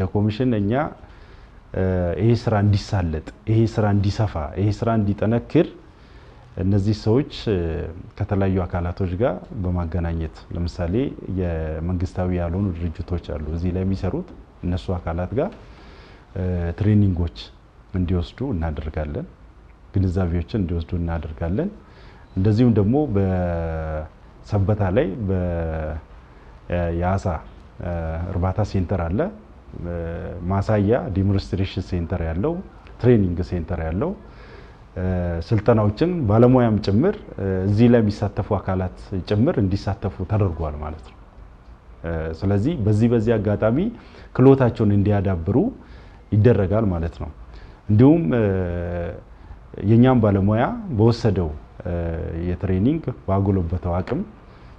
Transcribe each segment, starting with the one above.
እንደ ኮሚሽን እኛ ይሄ ስራ እንዲሳለጥ ይሄ ስራ እንዲሰፋ ይሄ ስራ እንዲጠነክር እነዚህ ሰዎች ከተለያዩ አካላቶች ጋር በማገናኘት ለምሳሌ የመንግስታዊ ያልሆኑ ድርጅቶች አሉ እዚህ ላይ የሚሰሩት እነሱ አካላት ጋር ትሬኒንጎች እንዲወስዱ እናደርጋለን ግንዛቤዎችን እንዲወስዱ እናደርጋለን እንደዚሁም ደግሞ በሰበታ ላይ በያሳ እርባታ ሴንተር አለ ማሳያ ዲሞንስትሬሽን ሴንተር ያለው ትሬኒንግ ሴንተር ያለው ስልጠናዎችን ባለሙያም ጭምር እዚህ ላይ የሚሳተፉ አካላት ጭምር እንዲሳተፉ ተደርጓል ማለት ነው ስለዚህ በዚህ አጋጣሚ ክሎታቸውን እንዲያዳብሩ ይደረጋል ማለት ነው እንዲሁም የኛም ባለሙያ በወሰደው የትሬኒንግ ባጎለበተው አቅም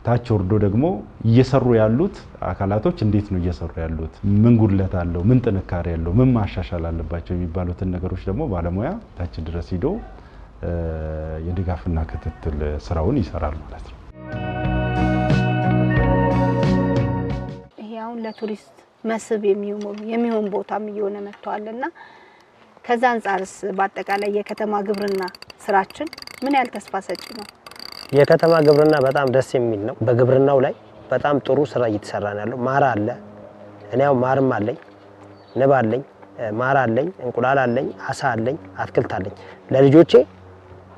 ታች ወርዶ ደግሞ እየሰሩ ያሉት አካላቶች እንዴት ነው እየሰሩ ያሉት ምን ጉድለት አለው ምን ጥንካሬ ያለው ምን ማሻሻል አለባቸው የሚባሉትን ነገሮች ደግሞ ባለሙያ ታች ድረስ ሄዶ የድጋፍና ክትትል ስራውን ይሰራል ማለት ነው ይሄው ለቱሪስት መስህብ የሚሆን ቦታም እየሆነ መጥቷልና ከዛ አንፃርስ በአጠቃላይ የከተማ ግብርና ስራችን ምን ያህል ተስፋ ሰጪ ነው የከተማ ግብርና በጣም ደስ የሚል ነው በግብርናው ላይ በጣም ጥሩ ስራ እየተሰራ ነው ያለው ማር አለ እኔው ማርም አለኝ ንብ አለኝ ማር አለኝ እንቁላል አለኝ አሳ አለኝ አትክልት አለኝ ለልጆቼ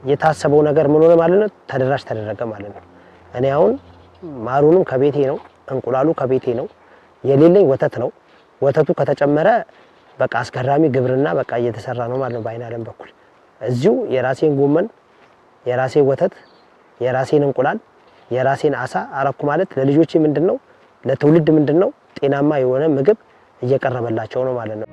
የታሰበው ነገር ምን ሆነ ማለት ነው ተደራሽ ተደረገ ማለት ነው እኔ አሁን ማሩንም ከቤቴ ነው እንቁላሉ ከቤቴ ነው የሌለኝ ወተት ነው ወተቱ ከተጨመረ በቃ አስገራሚ ግብርና በቃ እየተሰራ ነው ማለት ነው በአይን ዓለም በኩል እዚሁ የራሴን ጎመን የራሴ ወተት የራሴን እንቁላል የራሴን አሳ አረኩ ማለት ለልጆቼ ምንድነው ለትውልድ ምንድነው ጤናማ የሆነ ምግብ እየቀረበላቸው ነው ማለት ነው